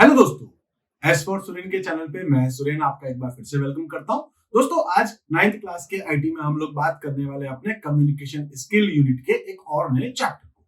Hello दोस्तों, S for Suren के channel पे मैं सुरेन आपका एक बार फिर से वेलकम करता हूं। दोस्तों, आज 9th क्लास के आईटी में हम लोग बात करने वाले अपने कम्युनिकेशन स्किल यूनिट के एक और नए चैप्टर को।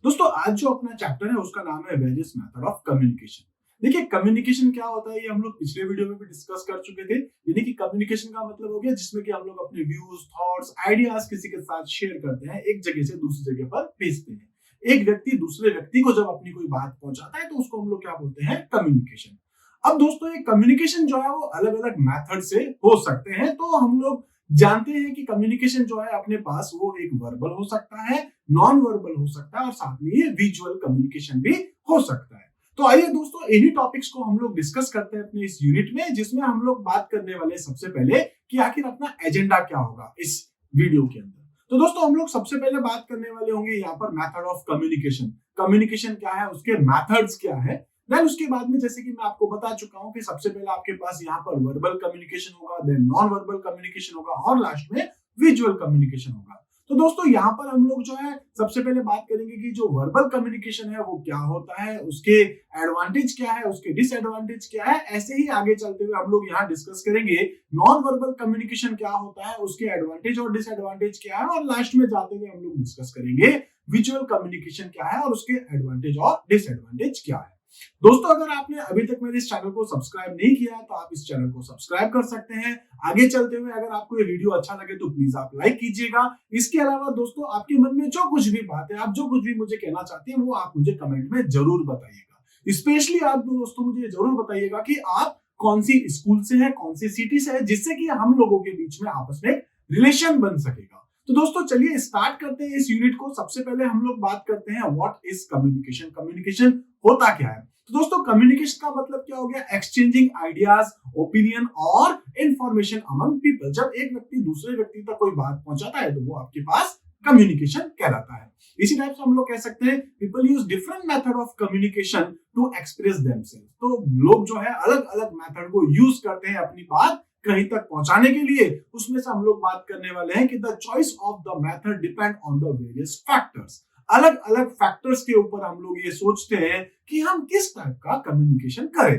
दोस्तों, आज जो अपना चैप्टर है उसका नाम है वेरियस मेथड ऑफ कम्युनिकेशन। देखिए, कम्युनिकेशन क्या होता है ये हम लोग पिछले वीडियो में भी डिस्कस कर चुके थे। यानी कि कम्युनिकेशन का मतलब हो गया जिसमें कि हम लोग अपने व्यूज, थॉट्स, आइडियाज किसी के साथ शेयर करते हैं, एक जगह से दूसरी जगह पर भेजते हैं। एक व्यक्ति दूसरे व्यक्ति को जब अपनी कोई बात पहुंचाता है तो उसको हम लोग क्या बोलते हैं? कम्युनिकेशन। अब दोस्तों, ये कम्युनिकेशन जो है वो अलग अलग मेथड से हो सकते हैं। तो हम लोग जानते हैं कि कम्युनिकेशन जो है अपने पास वो एक वर्बल हो सकता है, नॉन वर्बल हो सकता है और साथ में ये विजुअल कम्युनिकेशन भी हो सकता है। तो आइए दोस्तों, इन्हीं टॉपिक्स को हम लोग डिस्कस करते हैं अपने इस यूनिट में, जिसमें हम लोग बात करने वाले सबसे पहले कि आखिर अपना एजेंडा क्या होगा इस वीडियो के अंदर। तो दोस्तों, हम लोग सबसे पहले बात करने वाले होंगे यहाँ पर मेथड ऑफ कम्युनिकेशन। कम्युनिकेशन क्या है, उसके मेथड्स क्या है। देन उसके बाद में जैसे कि मैं आपको बता चुका हूं कि सबसे पहले आपके पास यहाँ पर वर्बल कम्युनिकेशन होगा, देन नॉन वर्बल कम्युनिकेशन होगा और लास्ट में विजुअल कम्युनिकेशन होगा। तो दोस्तों, यहाँ पर हम लोग जो है सबसे पहले बात करेंगे कि जो वर्बल कम्युनिकेशन है वो क्या होता है, उसके एडवांटेज क्या है, उसके डिसएडवांटेज क्या है। ऐसे ही आगे चलते हुए हम लोग यहाँ डिस्कस करेंगे नॉन वर्बल कम्युनिकेशन क्या होता है, उसके एडवांटेज और डिसएडवांटेज क्या है, और लास्ट में जाते हुए हम लोग डिस्कस करेंगे विजुअल कम्युनिकेशन क्या है और उसके एडवांटेज और डिसएडवांटेज क्या है। दोस्तों, अगर आपने अभी तक मेरे इस चैनल को सब्सक्राइब नहीं किया तो आप इस चैनल को सब्सक्राइब कर सकते हैं। आगे चलते हुए अगर आपको ये वीडियो अच्छा लगे तो प्लीज आप लाइक कीजिएगा। इसके अलावा दोस्तों, आपके मन में जो कुछ भी बात है, आप जो कुछ भी मुझे कहना चाहते हैं वो आप मुझे कमेंट में जरूर बताइएगा। स्पेशली आप दोस्तों मुझे जरूर बताइएगा कि आप कौन सी स्कूल से है, कौन सी सिटी से है, जिससे कि हम लोगों के बीच में आपस में रिलेशन बन सकेगा। तो दोस्तों, चलिए स्टार्ट करते हैं इस यूनिट को। सबसे पहले हम लोग बात करते हैं व्हाट इज कम्युनिकेशन। कम्युनिकेशन होता क्या है? तो दोस्तों, कम्युनिकेशन का मतलब क्या हो गया? एक्सचेंजिंग आइडियाज, ओपिनियन और इंफॉर्मेशन अमंग पीपल। जब एक व्यक्ति दूसरे व्यक्ति तक कोई बात पहुंचाता है तो वो आपके पास कम्युनिकेशन कहलाता है। इसी टाइप से हम लोग कह सकते हैं people use different method of communication to express themselves. तो लोग जो है अलग अलग मेथड को यूज करते हैं अपनी बात कहीं तक पहुंचाने के लिए। उसमें से हम लोग बात करने वाले हैं कि the choice of the method depend on the various factors. अलग अलग फैक्टर्स के ऊपर हम लोग ये सोचते हैं कि हम किस टाइप का कम्युनिकेशन करें।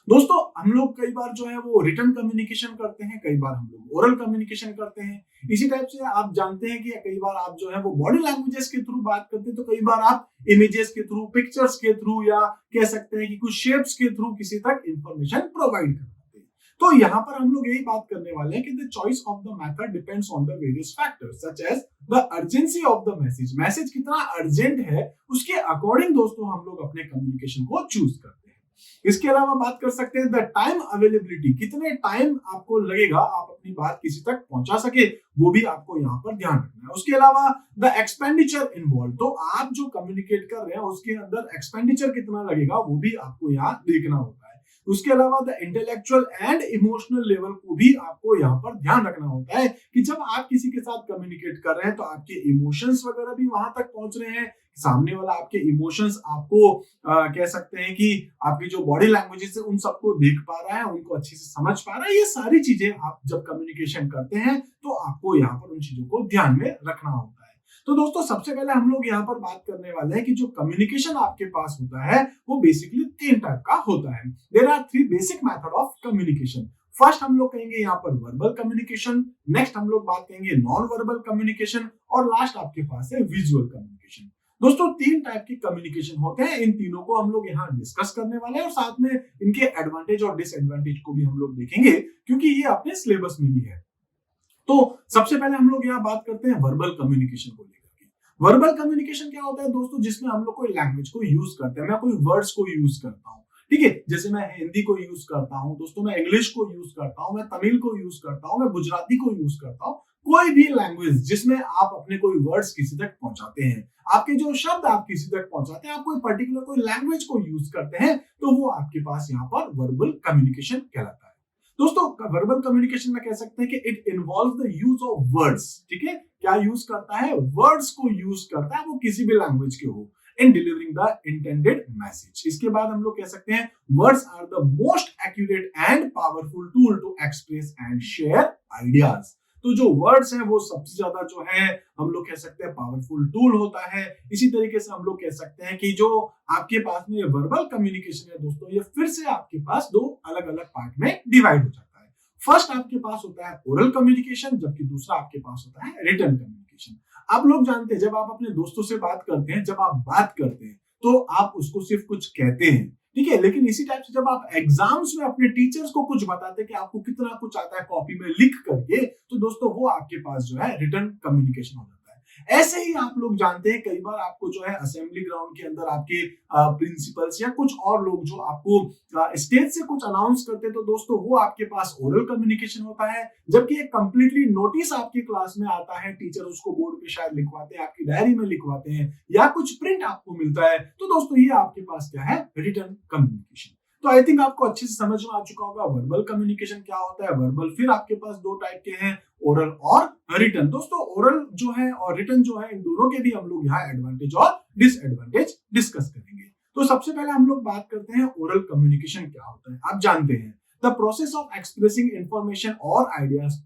दोस्तों, हम लोग कई बार जो है वो रिटन कम्युनिकेशन करते हैं, कई बार हम लोग ओरल कम्युनिकेशन करते हैं। इसी टाइप से आप जानते हैं कि कई बार आप जो है वो बॉडी लैंग्वेजेस के थ्रू बात करते हैं, तो कई बार आप इमेजेस के थ्रू, पिक्चर्स के थ्रू, या कह सकते हैं कि कुछ शेप्स के थ्रू किसी तक इंफॉर्मेशन प्रोवाइड करते हैं। तो यहाँ पर हम लोग यही बात करने वाले हैं कि the choice of the method depends on the various factors such as the urgency of the message. Message कितना अर्जेंट है उसके अकॉर्डिंग दोस्तों हम लोग अपने कम्युनिकेशन को चूज करते हैं। इसके अलावा बात कर सकते हैं द टाइम अवेलेबिलिटी। कितने टाइम आपको लगेगा आप अपनी बात किसी तक पहुंचा सके, वो भी आपको यहाँ पर ध्यान रखना है। उसके अलावा द एक्सपेंडिचर इन्वॉल्व। तो आप जो कम्युनिकेट कर रहे हैं उसके अंदर एक्सपेंडिचर कितना लगेगा वो भी आपको यहाँ देखना होता है। उसके अलावा the intellectual and emotional level को भी आपको यहाँ पर ध्यान रखना होता है कि जब आप किसी के साथ कम्युनिकेट कर रहे हैं तो आपके इमोशंस वगैरह भी वहां तक पहुंच रहे हैं, सामने वाला आपके इमोशंस आपको कह सकते हैं कि आपकी जो बॉडी लैंग्वेजेस है उन सबको देख पा रहा है, उनको अच्छे से समझ पा रहा है। ये सारी चीजें आप जब कम्युनिकेशन करते हैं तो आपको यहाँ पर उन चीजों को ध्यान में रखना होता है। तो दोस्तों, सबसे पहले हम लोग यहाँ पर बात करने वाले हैं कि जो कम्युनिकेशन आपके पास होता है वो बेसिकली 3 टाइप का होता है। There are 3 basic method of communication. First हम लोग कहेंगे यहाँ पर वर्बल कम्युनिकेशन, नेक्स्ट हम लोग बात करेंगे नॉन वर्बल कम्युनिकेशन, और लास्ट आपके पास है विजुअल कम्युनिकेशन। दोस्तों, 3 टाइप के कम्युनिकेशन होते हैं। इन तीनों को हम लोग यहाँ डिस्कस करने वाले हैं और साथ में इनके एडवांटेज और डिसएडवांटेज को भी हम लोग देखेंगे, क्योंकि ये अपने सिलेबस में भी है। तो सबसे पहले हम लोग यहाँ बात करते हैं वर्बल कम्युनिकेशन को लेकर के। वर्बल कम्युनिकेशन क्या होता है दोस्तों? जिसमें हम लोग कोई लैंग्वेज को यूज करते हैं। मैं कोई वर्ड्स को यूज करता हूँ, ठीक है, जैसे मैं हिंदी को यूज करता हूँ दोस्तों, मैं इंग्लिश को यूज करता हूँ, मैं तमिल को यूज करता हूँ, मैं गुजराती को यूज करता हूँ। कोई भी लैंग्वेज जिसमें आप अपने कोई वर्ड्स किसी तक पहुंचाते हैं, आपके जो शब्द आप किसी तक पहुंचाते हैं, आप कोई पर्टिकुलर कोई लैंग्वेज को यूज करते हैं, तो वो आपके पास यहाँ पर वर्बल कम्युनिकेशन कहलाता है। दोस्तों, वर्बल कम्युनिकेशन में कह सकते हैं कि it involve the use of words. ठीक है, क्या यूज करता है? वर्ड्स को यूज करता है, वो किसी भी लैंग्वेज के हो, in delivering the intended message. इसके बाद हम लोग कह सकते हैं words are the most accurate and powerful tool to express and share ideas. तो जो वर्ड्स है वो सबसे ज्यादा जो है हम लोग कह सकते हैं पावरफुल टूल होता है। इसी तरीके से हम लोग कह सकते हैं कि जो आपके पास में वर्बल कम्युनिकेशन है दोस्तों, ये फिर से आपके पास दो अलग अलग पार्ट में डिवाइड हो जाता है। फर्स्ट आपके पास होता है ओरल कम्युनिकेशन, जबकि दूसरा आपके पास होता है रिटन कम्युनिकेशन। आप लोग जानते हैं जब आप अपने दोस्तों से बात करते हैं, जब आप बात करते हैं तो आप उसको सिर्फ कुछ कहते हैं, ठीक है, लेकिन इसी टाइप से जब आप एग्जाम्स में अपने टीचर्स को कुछ बताते हैं कि आपको कितना कुछ आता है कॉपी में लिख करके, तो दोस्तों वो आपके पास जो है रिटन कम्युनिकेशन हो जाता है। ऐसे ही आप लोग जानते हैं कई बार आपको जो है असेंबली ग्राउंड के अंदर आपके प्रिंसिपल्स या कुछ और लोग जो आपको स्टेज से कुछ अनाउंस करते हैं, तो दोस्तों वो आपके पास ओरल कम्युनिकेशन होता है। जबकि एक कंप्लीटली नोटिस आपकी क्लास में आता है, टीचर उसको बोर्ड पे शायद लिखवाते हैं, आपकी डायरी में लिखवाते हैं या कुछ प्रिंट आपको मिलता है, तो दोस्तों ये आपके पास क्या है, रिटन कम्युनिकेशन। तो आई थिंक आपको अच्छे से समझ में आ चुका होगा वर्बल कम्युनिकेशन क्या होता है। वर्बल फिर आपके पास दो टाइप के हैं, ओरल और रिटन। दोस्तों ओरल जो है और रिटन जो है, इन दोनों के भी हम लोग यहाँ एडवांटेज और डिसएडवांटेज डिस्कस करेंगे। तो सबसे पहले हम लोग बात करते हैं ओरल कम्युनिकेशन क्या होता है। आप जानते हैं the process of expressing information और आइडियाज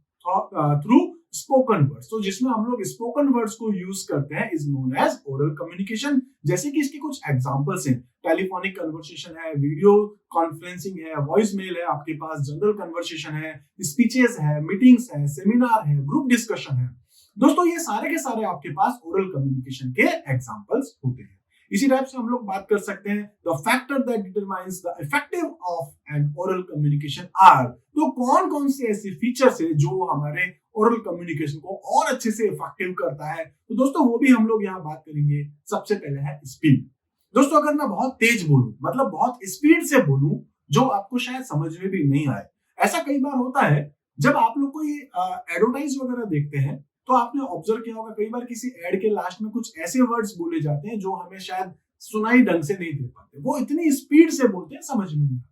थ्रू स्पोकन वर्ड्स। तो जिसमें हम लोग स्पोकन वर्ड्स को यूज करते हैं is known as oral communication. जैसे कि इसके कुछ एग्जांपल्स हैं, टेलीफोनिक कन्वर्सेशन है, वीडियो कॉन्फ्रेंसिंग है, वॉइस मेल है, आपके पास जनरल कन्वर्सेशन है, स्पीचेस है, मीटिंग्स है, सेमिनार है, ग्रुप डिस्कशन है। दोस्तों ये सारे के सारे आपके पास ओरल कम्युनिकेशन के एग्जांपल्स होते हैं। इसी टाइप से हम लोग बात कर सकते हैं the factor that determines the effective of an oral communication are. तो कौन कौन से ऐसे फीचर्स है जो हमारे ओरल कम्युनिकेशन को और अच्छे से इफेक्टिव करता है, तो दोस्तों वो भी हम लोग यहाँ बात करेंगे। सबसे पहले है स्पीड। दोस्तों अगर मैं बहुत तेज बोलूं, मतलब बहुत स्पीड से बोलूं जो आपको शायद समझ में भी नहीं आए, ऐसा कई बार होता है जब आप लोग कोई एडवर्टाइज वगैरह देखते हैं, तो आपने ऑब्जर्व किया होगा कई बार किसी एड के लास्ट में कुछ ऐसे वर्ड्स बोले जाते हैं जो हमें शायद सुनाई ढंग से नहीं दे पाते, वो इतनी स्पीड से बोलते हैं समझ में नहीं आता।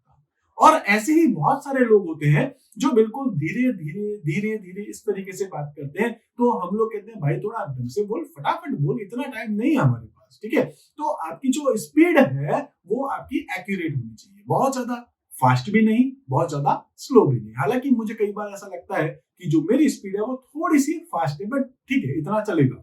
और ऐसे ही बहुत सारे लोग होते हैं जो बिल्कुल धीरे धीरे धीरे धीरे इस तरीके से बात करते हैं, तो हम लोग कहते हैं भाई थोड़ा ढंग से बोल, फटाफट बोल, इतना टाइम नहीं है हमारे पास, ठीक है। तो आपकी जो स्पीड है वो आपकी एक्यूरेट होनी चाहिए, बहुत ज्यादा फास्ट भी नहीं, बहुत ज्यादा स्लो भी नहीं। हालांकि मुझे कई बार ऐसा लगता है कि जो मेरी स्पीड है वो थोड़ी सी फास्ट है, बट ठीक है, इतना चलेगा।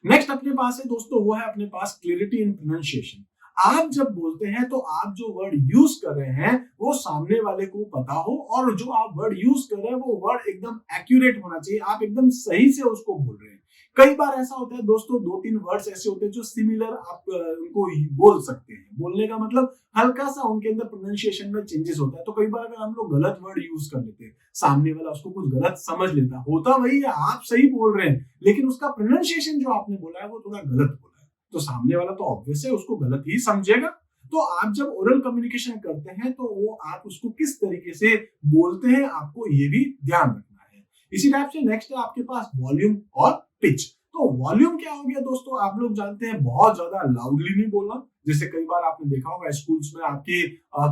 नेक्स्ट अपने पास है दोस्तों, वो है अपने पास क्लैरिटी इन प्रोनाउंसिएशन। आप जब बोलते हैं तो आप जो वर्ड यूज कर रहे हैं वो सामने वाले को पता हो, और जो आप वर्ड यूज कर रहे हैं वो वर्ड एकदम एक्यूरेट होना चाहिए, आप एकदम सही से उसको बोल रहे हैं। कई बार ऐसा होता है दोस्तों, दो तीन वर्ड्स ऐसे होते हैं जो सिमिलर आप उनको बोल सकते हैं, बोलने का मतलब हल्का सा उनके अंदर प्रोनाउंसिएशन में चेंजेस होता है। तो कई बार अगर हम लोग गलत वर्ड यूज कर लेते हैं, सामने वाला उसको कुछ गलत समझ लेता, होता वही है, आप सही बोल रहे हैं, लेकिन उसका प्रोनाउंसिएशन जो आपने बोला है वो थोड़ा गलत बोला है, तो सामने वाला तो ऑब्वियस है उसको गलत ही समझेगा। तो आप जब ओरल कम्युनिकेशन करते हैं तो वो आप उसको किस तरीके से बोलते हैं, आपको ये भी ध्यान रखना है। इसी टाइप से नेक्स्ट है आपके पास वॉल्यूम और पिच। तो वॉल्यूम क्या हो गया दोस्तों, आप लोग जानते हैं बहुत ज्यादा लाउडली नहीं बोलना। जैसे कई बार आपने देखा होगा स्कूल्स में आपके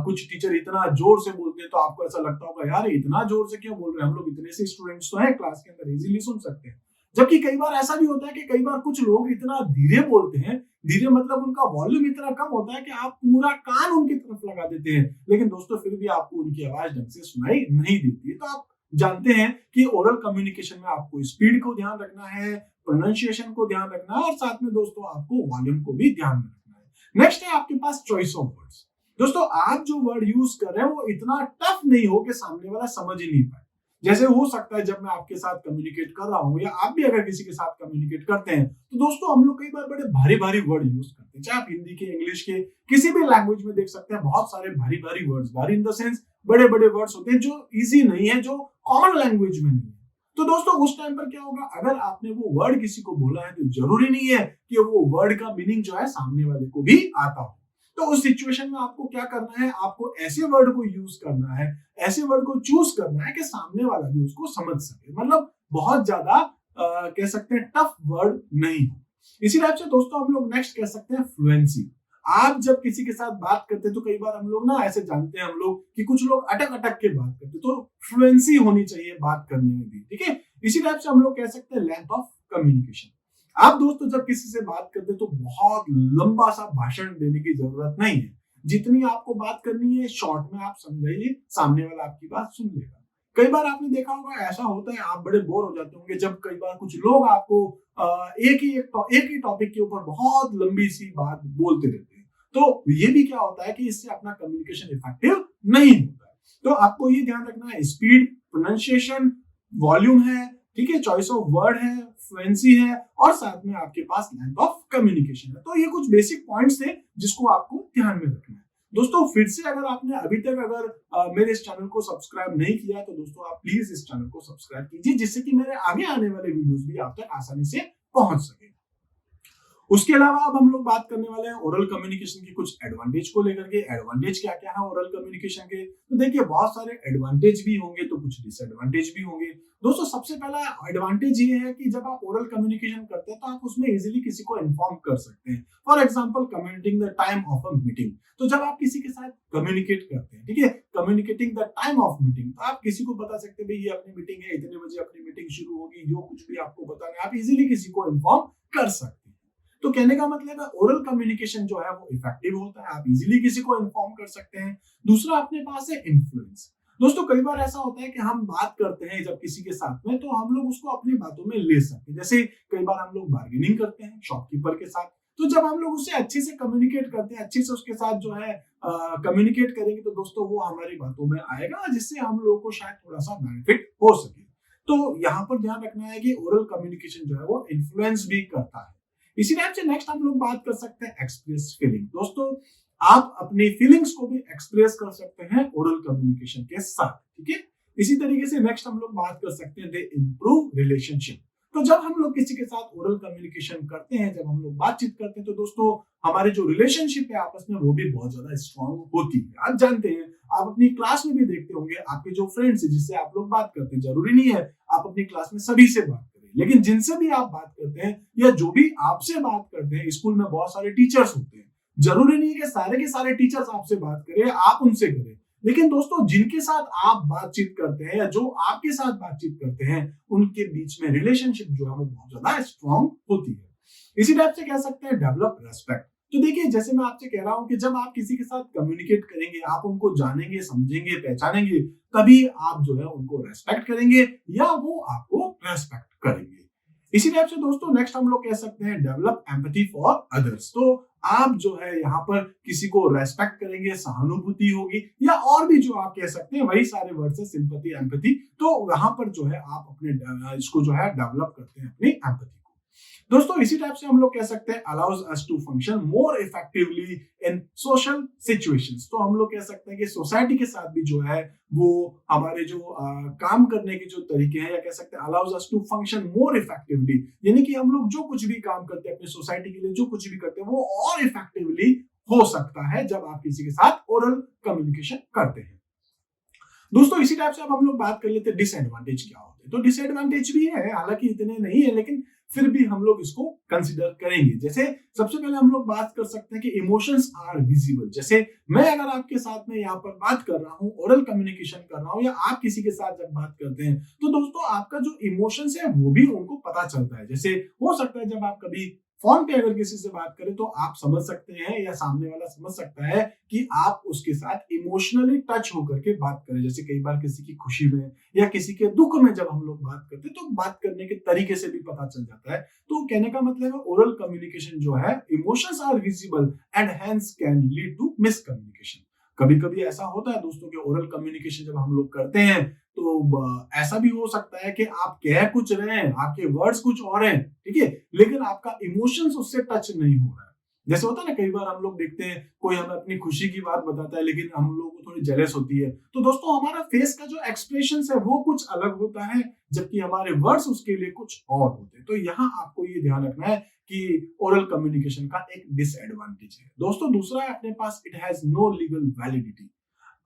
कुछ टीचर इतना जोर से बोलते हैं तो आपको ऐसा लगता होगा यार इतना जोर से क्यों बोल रहे हैं, हम लोग इतने से स्टूडेंट्स तो हैं क्लास के अंदर, इजीली सुन सकते हैं। जबकि कई बार ऐसा भी होता है कि कई बार कुछ लोग इतना धीरे बोलते हैं, धीरे मतलब उनका वॉल्यूम इतना कम होता है कि आप पूरा कान उनकी तरफ लगा देते हैं, लेकिन दोस्तों फिर भी आपको उनकी आवाज ढंग से सुनाई नहीं देती है। तो आप जानते हैं कि ओरल कम्युनिकेशन में आपको स्पीड को ध्यान रखना है, प्रोनाउंसिएशन को ध्यान रखना है, और साथ में दोस्तों आपको वॉल्यूम को भी ध्यान रखना है। नेक्स्ट है आपके पास चॉइस ऑफ वर्ड्स। दोस्तों आप जो वर्ड यूज कर रहे हैं वो इतना टफ नहीं हो कि सामने वाला समझ ही नहीं पाए। जैसे हो सकता है जब मैं आपके साथ कम्युनिकेट कर रहा हूं या आप भी अगर किसी के साथ कम्युनिकेट करते हैं, तो दोस्तों हम लोग कई बार बड़े भारी भारी वर्ड यूज करते हैं, चाहे आप हिंदी के, इंग्लिश के, किसी भी लैंग्वेज में देख सकते हैं बहुत सारे भारी भारी वर्ड्स, भारी इन द सेंस बड़े बड़े वर्ड्स होते हैं जो इजी नहीं है, जो कॉमन लैंग्वेज में नहीं है। तो दोस्तों उस टाइम पर क्या होगा, अगर आपने वो वर्ड किसी को बोला है तो जरूरी नहीं है कि वो वर्ड का मीनिंग जो है सामने वाले को भी आता हो। तो उस सिचुएशन में आपको क्या करना है, आपको ऐसे वर्ड को यूज करना है, ऐसे वर्ड को चूज करना है कि सामने वाला भी उसको समझ सके, मतलब बहुत ज्यादा कह सकते हैं टफ वर्ड नहीं हो। इसी टाइप से दोस्तों हम लोग नेक्स्ट कह सकते हैं फ्लुएंसी। आप जब किसी के साथ बात करते हैं तो कई बार हम लोग ना ऐसे जानते हैं हम लोग कि कुछ लोग अटक अटक के बात करते हैं, तो फ्लुएंसी होनी चाहिए बात करने में भी, ठीक है। इसी टाइप से हम लोग कह सकते हैं लेंथ ऑफ कम्युनिकेशन। आप दोस्तों जब किसी से बात करते हैं तो बहुत लंबा सा भाषण देने की जरूरत नहीं है, जितनी आपको बात करनी है शॉर्ट में आप समझाइए, सामने वाला आपकी बात सुन लेगा। कई बार आपने देखा होगा ऐसा होता है, आप बड़े बोर हो जाते होंगे जब कई बार कुछ लोग आपको एक ही टॉपिक के ऊपर बहुत लंबी सी बात बोलते रहते हैं। तो ये भी क्या होता है कि इससे अपना कम्युनिकेशन इफेक्टिव नहीं होता है। तो आपको ये ध्यान रखना है, स्पीड, प्रोनाउंसिएशन, वॉल्यूम है, ठीक है, चॉइस ऑफ वर्ड है, फ्लुएंसी है, और साथ में आपके पास लेंथ ऑफ कम्युनिकेशन है। तो ये कुछ बेसिक पॉइंट्स थे जिसको आपको ध्यान में रखना है। दोस्तों फिर से अगर आपने अभी तक मेरे इस चैनल को सब्सक्राइब नहीं किया तो दोस्तों आप प्लीज इस चैनल को सब्सक्राइब कीजिए, जिससे कि मेरे आगे आने वाले वीडियोस भी आप तक आसानी से पहुंच सके। उसके अलावा अब हम लोग बात करने वाले हैं ओरल कम्युनिकेशन की कुछ एडवांटेज को लेकर के। एडवांटेज क्या क्या है ओरल कम्युनिकेशन के, तो देखिए बहुत सारे एडवांटेज भी होंगे तो कुछ डिसएडवांटेज भी होंगे। दोस्तों सबसे पहला एडवांटेज ये है कि जब आप ओरल कम्युनिकेशन करते हैं तो आप उसमें इजीली किसी को इन्फॉर्म कर सकते हैं। For example communicating the time of a meeting, तो जब आप किसी के साथ कम्युनिकेट करते हैं, ठीक है, communicating the time of meeting, तो आप किसी को बता सकते हैं भाई ये अपनी मीटिंग है, इतने बजे अपनी मीटिंग शुरू होगी, जो कुछ भी आपको बताना है आप इजीली किसी को इन्फॉर्म कर सकते हैं। तो कहने का मतलब है ओरल कम्युनिकेशन जो है वो इफेक्टिव होता है, आप इजीली किसी को इन्फॉर्म कर सकते हैं। दूसरा अपने पास है इन्फ्लुएंस। दोस्तों कई बार ऐसा होता है कि हम बात करते हैं जब किसी के साथ में, तो हम लोग उसको अपनी बातों में ले सकते हैं। जैसे कई बार हम लोग बार्गेनिंग करते हैं शॉपकीपर के साथ, तो जब हम लोग उससे अच्छे से कम्युनिकेट करते हैं, अच्छे से उसके साथ जो है कम्युनिकेट करेंगे, तो दोस्तों वो हमारी बातों में आएगा, जिससे हम लोगों को शायद थोड़ा सा बेनिफिट हो सके। तो यहाँ पर ध्यान रखना है कि ओरल कम्युनिकेशन जो है वो इन्फ्लुएंस भी करता है। इसी टाइप से नेक्स्ट हम लोग बात कर सकते हैं एक्सप्रेस फीलिंग। दोस्तों आप अपनी फीलिंग्स को भी एक्सप्रेस कर सकते हैं ओरल कम्युनिकेशन के साथ, ठीक है। इसी तरीके से नेक्स्ट हम लोग बात कर सकते हैं दे इंप्रूव रिलेशनशिप। तो जब हम लोग किसी के साथ ओरल कम्युनिकेशन करते हैं, जब हम लोग बातचीत करते हैं, तो दोस्तों हमारे जो रिलेशनशिप है आपस में वो भी बहुत ज्यादा स्ट्रांग होती है। आप जानते हैं, आप अपनी क्लास में भी देखते होंगे, आपके जो फ्रेंड्स है जिससे आप लोग बात करते हैं, जरूरी नहीं है आप अपनी क्लास में सभी से बात करें, लेकिन जिनसे भी आप बात करते हैं या जो भी आपसे बात करते हैं, स्कूल में बहुत सारे टीचर्स होते हैं, जरूरी नहीं है कि सारे के सारे टीचर्स आपसे बात करें, आप उनसे करें, लेकिन दोस्तों जिनके साथ आप बातचीत करते हैं या जो आपके साथ बातचीत करते हैं, उनके बीच में रिलेशनशिप जो है वो बहुत ज्यादा स्ट्रांग होती है। इसी टाइप से कह सकते हैं डेवलप रेस्पेक्ट। तो देखिए जैसे मैं आपसे कह रहा हूं कि जब आप किसी के साथ कम्युनिकेट करेंगे, आप उनको जानेंगे, समझेंगे, पहचानेंगे, तभी आप जो है उनको रेस्पेक्ट करेंगे या वो आपको रेस्पेक्ट करेंगे। इसी टाइप से दोस्तों नेक्स्ट हम लोग कह सकते हैं डेवलप एम्पैथी फॉर अदर्स। तो आप जो है यहाँ पर किसी को रेस्पेक्ट करेंगे, सहानुभूति होगी, या और भी जो आप कह सकते हैं वही सारे वर्ड्स है, सिंपैथी, एम्पैथी। तो यहाँ पर जो है आप अपने इसको जो है डेवलप करते हैं अपनी एम्पैथी। दोस्तों इसी टाइप से हम लोग कह सकते हैं allows us to function more effectively in social situations. तो हम लोग कह सकते हैं कि सोसाइटी के साथ भी जो है वो हमारे जो काम करने के जो तरीके हैं, या कह सकते हैं allows us to function more effectively, यानी कि हम लोग जो कुछ भी काम करते हैं अपनी सोसाइटी के लिए, जो कुछ भी करते हैं वो और इफेक्टिवली हो सकता है जब आप किसी के साथ ओरल कम्युनिकेशन करते हैं। दोस्तों इसी टाइप से अब हम लोग बात कर लेते हैं डिसएडवांटेज क्या होते हैं। तो डिसएडवांटेज भी है, हालांकि इतने नहीं है, लेकिन फिर भी हम लोग इसको कंसिडर करेंगे। जैसे सबसे पहले हम लोग बात कर सकते हैं कि इमोशंस आर विजिबल। जैसे मैं अगर आपके साथ में यहाँ पर बात कर रहा हूँ, ओरल कम्युनिकेशन कर रहा हूँ, या आप किसी के साथ जब बात करते हैं, तो दोस्तों आपका जो इमोशंस है वो भी उनको पता चलता है। जैसे हो सकता है जब आप कभी फोन पे अगर किसी से बात करें तो आप समझ सकते हैं या सामने वाला समझ सकता है कि आप उसके साथ इमोशनली टच होकर के बात करें। जैसे कई बार किसी की खुशी में या किसी के दुख में जब हम लोग बात करते हैं, तो बात करने के तरीके से भी पता चल जाता है। तो कहने का मतलब है ओरल कम्युनिकेशन जो है, emotions are visible and hence can lead to miscommunication. कभी कभी ऐसा होता है दोस्तों कि ओरल कम्युनिकेशन जब हम लोग करते हैं तो ऐसा भी हो सकता है कि आप कह कुछ रहे हैं, आपके वर्ड्स कुछ और हैं, ठीक है, लेकिन आपका इमोशंस उससे टच नहीं हो रहा है। जैसे होता है ना, कई बार हम लोग देखते हैं कोई हमें अपनी खुशी की बात बताता है, लेकिन हम लोगों को थोड़ी जेलस होती है, तो दोस्तों हमारा फेस का जो एक्सप्रेशन है वो कुछ अलग होता है, जबकि हमारे वर्ड्स उसके लिए कुछ और होते हैं। तो यहाँ आपको ये ध्यान रखना है कि ओरल कम्युनिकेशन का एक डिसएडवांटेज है। दोस्तों दूसरा है अपने पास it has no legal validity.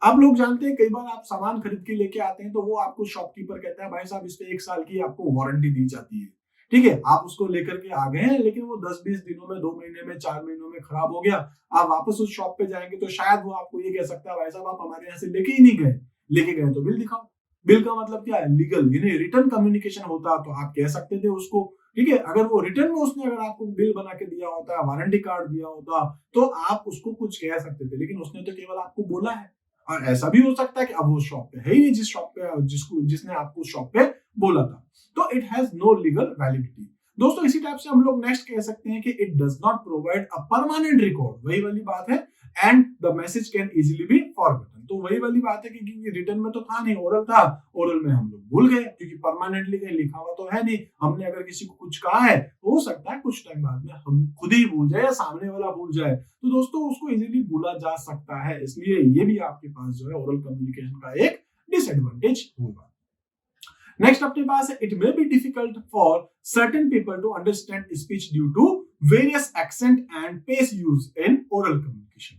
आप लोग जानते हैं कई बार आप सामान खरीद के लेके आते हैं, तो वो आपको शॉपकीपर कहता है भाई साहब इस पे 1 साल की आपको वारंटी दी जाती है, ठीक है। आप उसको लेकर के आ गए हैं, लेकिन वो 10-20 दिनों में, 2 महीने में, 4 महीनों में खराब हो गया। आप वापस उस शॉप पे जाएंगे तो शायद वो आपको ये कह सकता है भाई साहब आप हमारे यहाँ से लेके ही नहीं गए, लेके गए तो बिल दिखाओ। बिल का मतलब क्या है? लीगल, यानी रिटर्न कम्युनिकेशन होता तो आप कह सकते थे उसको, ठीक है। अगर वो रिटर्न में उसने अगर आपको बिल बना के दिया होता, वारंटी कार्ड दिया होता, तो आप उसको कुछ कह सकते थे, लेकिन उसने तो केवल आपको बोला है। और ऐसा भी हो सकता है कि अब वो शॉप पे है ही नहीं जिस शॉप पे जिसने आपको शॉप पे बोला था, तो it has no legal validity. दोस्तों इसी टाइप से हम लोग नेक्स्ट कह सकते हैं कि it does not provide a permanent record, वही वाली बात है, and the message can easily B forgotten. तो वही वाली बात है कि क्योंकि रिटर्न में तो था नहीं, ओरल था, ओरल में हम लोग भूल गए क्योंकि परमानेंटली कहीं लिखा हुआ तो है नहीं। हमने अगर किसी को कुछ कहा है तो हो सकता है कुछ टाइम बाद में हम खुद ही भूल जाए या सामने वाला भूल जाए, तो दोस्तों उसको इजीली भूला जा सकता है। इसलिए ये भी आपके पास जो है ओरल कम्युनिकेशन का एक डिसएडवांटेज होगा। नेक्स्ट अपने पास है it may be difficult for certain people to understand speech due to various accent and pace use in oral communication.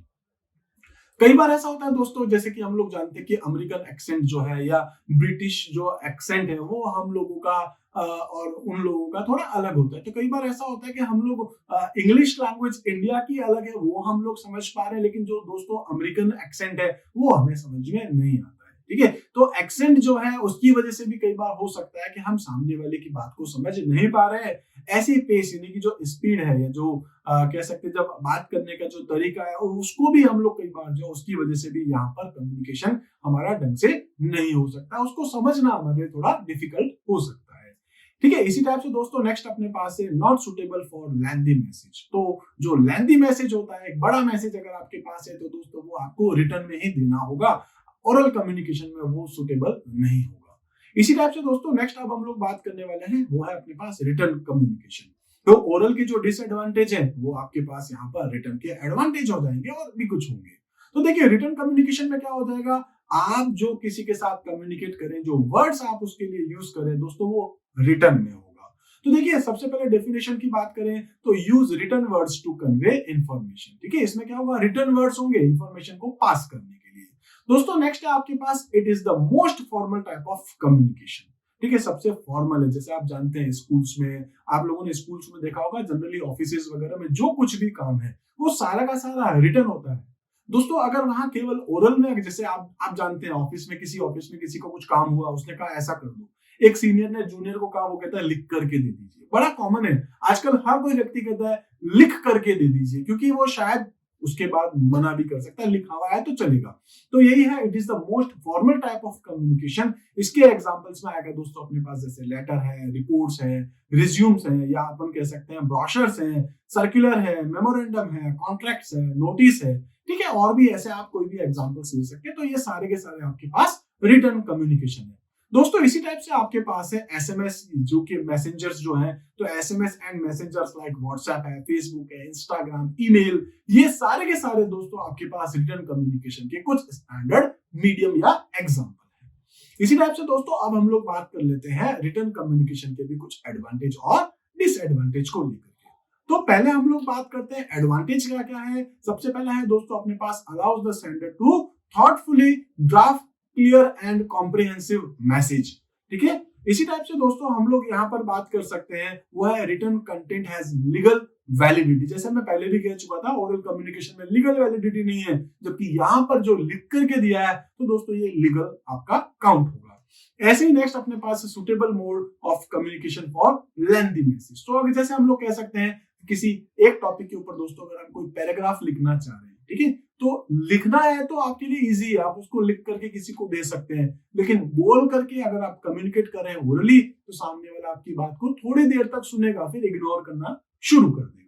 कई बार ऐसा होता है दोस्तों, जैसे कि हम लोग जानते हैं कि अमेरिकन एक्सेंट जो है या ब्रिटिश जो एक्सेंट है वो हम लोगों का और उन लोगों का थोड़ा अलग होता है। तो कई बार ऐसा होता है कि हम लोग इंग्लिश लैंग्वेज इंडिया की अलग है वो हम लोग समझ पा रहे हैं, लेकिन जो दोस्तों अमेरिकन एक्सेंट है वो हमें समझ में नहीं आता है। ठीक है, तो एक्सेंट जो है उसकी वजह से भी कई बार हो सकता है कि हम सामने वाले की बात को समझ नहीं पा रहे हैं। ऐसी पेस यानी कि जो स्पीड है या जो कह सकते हैं जब बात करने का जो तरीका है उसको भी हम लोग कई बार जो उसकी वजह से भी यहाँ पर कम्युनिकेशन हमारा ढंग से नहीं हो सकता, उसको समझना हमारे लिए थोड़ा डिफिकल्ट हो सकता है। ठीक है, इसी टाइप से दोस्तों नेक्स्ट अपने पास है not suitable for lengthy message. तो जो लेंथी मैसेज होता है, एक बड़ा मैसेज अगर आपके पास है तो दोस्तों वो आपको रिटर्न में ही देना होगा, ओरल कम्युनिकेशन में वो सुटेबल नहीं होगा। इसी टाइप से दोस्तों नेक्स्ट अब हम लोग बात करने वाले हैं वो है अपने पास रिटर्न कम्युनिकेशन। तो ओरल के जो डिसएडवांटेज है वो आपके पास यहाँ पर रिटर्न के एडवांटेज हो जाएंगे और भी कुछ होंगे। तो देखिए रिटर्न कम्युनिकेशन में क्या हो जाएगा, आप जो किसी के साथ कम्युनिकेट करें, जो वर्ड्स आप उसके लिए यूज करें दोस्तों वो रिटर्न में होगा। तो देखिए सबसे पहले डेफिनेशन की बात करें तो use written words to convey information. ठीक है, इसमें क्या होगा, रिटर्न वर्ड्स होंगे इंफॉर्मेशन को पास करने के लिए। दोस्तों नेक्स्ट है आपके पास it is the most formal type of communication. ठीक है, सबसे फॉर्मल है, जैसे आप जानते हैं स्कूल्स में, आप लोगों ने स्कूल्स में देखा होगा जनरली ऑफिसेज वगैरह में जो कुछ भी काम है वो सारा का सारा रिटर्न होता है। दोस्तों अगर वहां केवल ओरल में, जैसे आप जानते हैं ऑफिस में किसी को कुछ काम हुआ, उसने कहा ऐसा कर दो, एक सीनियर ने जूनियर को कहा, वो कहता है लिख करके दे दीजिए। बड़ा कॉमन है आजकल, हर कोई व्यक्ति कहता है लिख करके दे दीजिए, क्योंकि वो शायद उसके बाद मना भी कर सकता है, लिखा हुआ है तो चलेगा। तो यही है, it is the most formal type of communication. इसके एग्जांपल्स में आएगा दोस्तों अपने पास जैसे लेटर है, रिपोर्ट्स है, रिज्यूम्स है, या अपन कह सकते हैं ब्रोशर्स हैं, सर्कुलर है, मेमोरेंडम है, कॉन्ट्रैक्ट्स है, नोटिस है। ठीक है, और भी ऐसे आप कोई भी एग्जांपल्स ले सकते हैं। तो ये सारे के सारे आपके पास रिटर्न कम्युनिकेशन है। दोस्तों इसी टाइप से आपके पास है एसएमएस, जो कि मैसेंजर्स जो हैं, तो SMS and messengers like WhatsApp है, फेसबुक है, इंस्टाग्राम, ईमेल, ये सारे के सारे दोस्तों आपके पास रिटर्न कम्युनिकेशन के कुछ स्टैंडर्ड मीडियम या एग्जांपल है। इसी टाइप से दोस्तों अब हम लोग बात कर लेते हैं रिटर्न कम्युनिकेशन के भी कुछ एडवांटेज और डिसएडवांटेज को लेकर के। तो पहले हम लोग बात करते हैं एडवांटेज क्या क्या है। सबसे पहला है दोस्तों अपने पास allows the sender to thoughtfully draft clear and comprehensive message. ठीक है, इसी टाइप से दोस्तों हम लोग यहाँ पर बात कर सकते हैं वो है written content has legal validity. जैसे मैं पहले भी कह चुका था, ओरल कम्युनिकेशन में लीगल वैलिडिटी नहीं है, जबकि यहाँ पर जो लिख करके दिया है तो दोस्तों ये लीगल आपका काउंट होगा। ऐसे ही नेक्स्ट अपने पास suitable mode of communication for lengthy message. तो अगर जैसे हम लोग कह सकते हैं किसी एक टॉपिक के ऊपर दोस्तों अगर आप कोई पैराग्राफ लिखना चाह रहे हैं, ठीक है, तो लिखना है तो आपके लिए इजी है, आप उसको लिख करके किसी को दे सकते हैं, लेकिन बोल करके अगर आप कम्युनिकेट कर रहे हैं ओरली तो सामने वाला आपकी बात को थोड़ी देर तक सुनेगा, फिर इग्नोर करना शुरू कर देगा।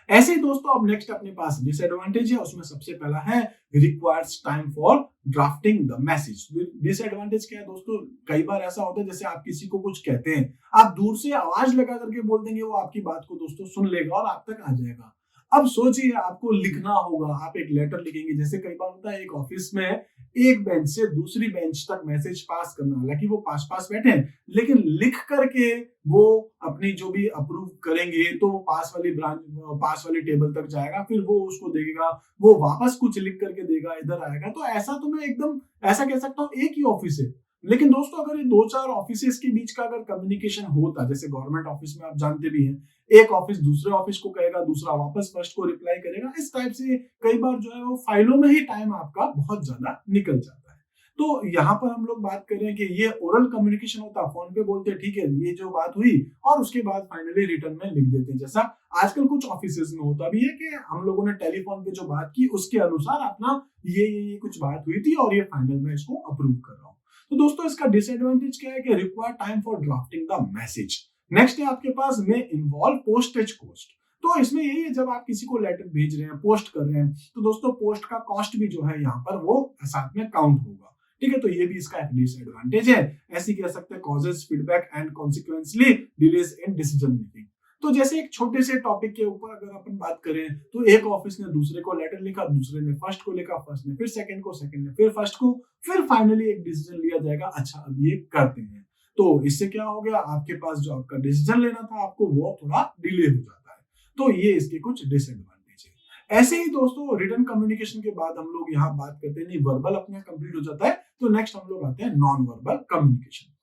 ऐसे ही दोस्तों अब नेक्स्ट अपने पास डिसएडवांटेज है, उसमें सबसे पहला है requires time for drafting the message. Disadvantage क्या है दोस्तों, कई बार ऐसा होता है जैसे आप किसी को कुछ कहते हैं, आप दूर से आवाज लगा करके बोल देंगे, वो आपकी बात को दोस्तों सुन लेगा और आप तक आ जाएगा। अब सोचिए आपको लिखना होगा, आप एक लेटर लिखेंगे, जैसे कई बार होता है एक ऑफिस में एक बेंच से दूसरी बेंच तक मैसेज पास करना, हालांकि वो पास पास बैठे हैं, लेकिन लिख करके वो अपनी जो भी अप्रूव करेंगे तो वो पास वाली टेबल तक जाएगा, फिर वो उसको देगा, वो वापस कुछ लिख करके देगा, इधर आएगा। तो ऐसा तो मैं एकदम ऐसा कह सकता हूँ एक ही ऑफिस है, लेकिन दोस्तों अगर ये दो चार ऑफिसेस के बीच का अगर कम्युनिकेशन होता, जैसे गवर्नमेंट ऑफिस में आप जानते भी हैं, एक ऑफिस दूसरे ऑफिस को कहेगा, दूसरा वापस फर्स्ट को रिप्लाई करेगा, इस टाइप से कई बार जो है वो फाइलों में ही टाइम आपका बहुत ज्यादा निकल जाता है। तो यहाँ पर हम लोग बात कर रहे हैं कि ये ओरल कम्युनिकेशन होता है, फोन पे बोलते हैं ठीक है ये जो बात हुई, और उसके बाद फाइनली रिटर्न में लिख देते हैं। जैसा आजकल कुछ ऑफिसेज में होता भी है कि हम लोगों ने टेलीफोन पे जो बात की उसके अनुसार अपना ये कुछ बात हुई थी और ये फाइनल में इसको अप्रूव कर रहा हूँ। तो दोस्तों इसका डिसएडवांटेज क्या है कि require time for drafting the message. Next है आपके पास में इन्वॉल्व पोस्टेज कॉस्ट। तो इसमें यही है, जब आप किसी को लेटर भेज रहे हैं, पोस्ट कर रहे हैं, तो दोस्तों पोस्ट का कॉस्ट भी जो है यहाँ पर वो साथ में काउंट होगा। ठीक है, तो ये भी इसका एक डिसएडवांटेज है। ऐसे कह सकते हैं causes feedback and consequently delays in decision making. तो जैसे एक छोटे से टॉपिक के ऊपर अगर अपन बात करें, तो एक ऑफिस ने दूसरे को लेटर लिखा, दूसरे ने फर्स्ट को लिखा, फर्स्ट ने फिर सेकंड को, सेकंड ने फिर फर्स्ट को, फिर फाइनली एक डिसीजन लिया जाएगा, अच्छा अब ये करते हैं। तो इससे क्या हो गया, आपके पास जो आपका डिसीजन लेना था आपको वो थोड़ा डिले हो जाता है। तो ये इसके कुछ डिसएडवांटेज है। ऐसे ही दोस्तों रिटन कम्युनिकेशन के बाद हम लोग यहाँ बात करते हैं, नहीं वर्बल अपना कंप्लीट हो जाता है, तो नेक्स्ट हम लोग आते हैं नॉन वर्बल कम्युनिकेशन।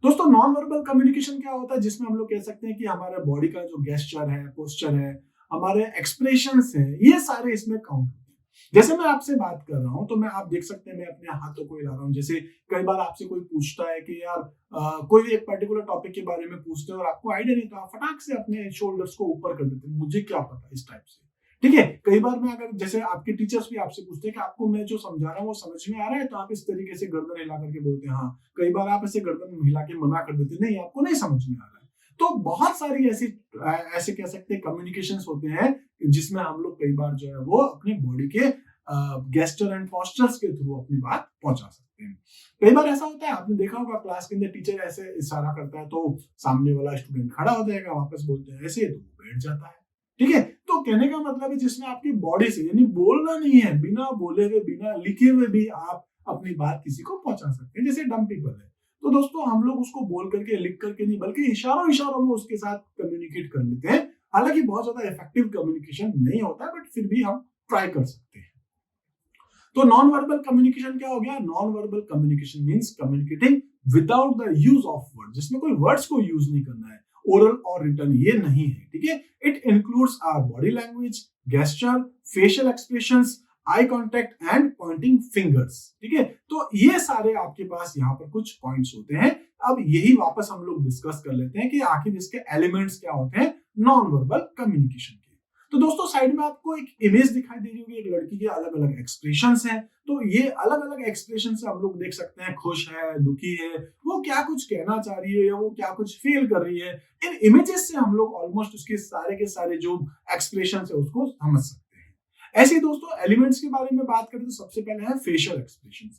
दोस्तों नॉन वर्बल कम्युनिकेशन क्या होता है, जिसमें हम लोग कह सकते हैं कि हमारे बॉडी का जो गेस्चर है, पोस्चर है, हमारे एक्सप्रेशंस है, ये सारे इसमें काउंट होते हैं। जैसे मैं आपसे बात कर रहा हूं तो मैं, आप देख सकते हैं मैं अपने हाथों को हिला रहा हूं। जैसे कई बार आपसे कोई पूछता है कि यार कोई एक पर्टिकुलर टॉपिक के बारे में पूछते हैं और आपको आइडिया नहीं, तो आप फटाक से अपने शोल्डर्स को ऊपर कर देते हैं, मुझे क्या पता, इस टाइप से। ठीक है, कई बार मैं अगर, जैसे आपके टीचर्स भी आपसे पूछते हैं कि आपको मैं जो समझा रहा हूँ वो समझ में आ रहा है, तो आप इस तरीके से गर्दन हिला करके बोलते हैं हाँ। कई बार आप ऐसे गर्दन हिला के मना कर देते हैं, नहीं आपको नहीं समझ में आ रहा है। तो बहुत सारी ऐसे कह सकते हैं कम्युनिकेशंस होते हैं जिसमें हम लोग कई बार जो है वो अपनी बॉडी के गेस्चर एंड पोस्चर्स के थ्रू अपनी बात पहुंचा सकते हैं। कई बार ऐसा होता है, आपने देखा होगा क्लास के अंदर टीचर ऐसे इशारा करता है तो सामने वाला स्टूडेंट खड़ा हो जाएगा, वापस बोलते हैं ऐसे, तो वो बैठ जाता है। ठीक है, तो कहने का मतलब है जिसमें आपकी बॉडी से, यानी बोलना नहीं है, बिना बोले हुए, बिना लिखे हुए भी आप अपनी बात किसी को पहुंचा सकते हैं। जैसे डम पीपल है, तो दोस्तों हम लोग उसको बोल करके, लिख करके नहीं, बल्कि इशारों इशारों में उसके साथ कम्युनिकेट कर लेते हैं। हालांकि बहुत ज्यादा इफेक्टिव कम्युनिकेशन नहीं होता है, बट फिर भी हम ट्राई कर सकते हैं। तो नॉन वर्बल कम्युनिकेशन क्या हो गया, non verbal communication means communicating without the use of word, जिसमें कोई वर्ड्स को यूज नहीं करना है, ओरल और रिटन ये नहीं है। ठीक है, it includes our body language, gesture, facial expressions, eye contact and pointing fingers. ठीक है, तो ये सारे आपके पास यहाँ पर कुछ पॉइंट्स होते हैं। अब यही वापस हम लोग डिस्कस कर लेते हैं कि आखिर इसके एलिमेंट्स क्या होते हैं नॉन वर्बल कम्युनिकेशन के। तो दोस्तों साइड में आपको एक इमेज दिखाई दे रही होगी, एक लड़की के अलग अलग एक्सप्रेशंस हैं। तो ये अलग अलग एक्सप्रेशन से हम लोग देख सकते हैं, खुश है, दुखी है, वो क्या कुछ कहना चाह रही है या वो क्या कुछ फील कर रही है। इन इमेजेस से हम लोग ऑलमोस्ट उसके सारे के सारे जो एक्सप्रेशन है उसको समझ सकते हैं। ऐसे ही दोस्तों एलिमेंट्स के बारे में बात करें तो सबसे पहले है फेशियल एक्सप्रेशन।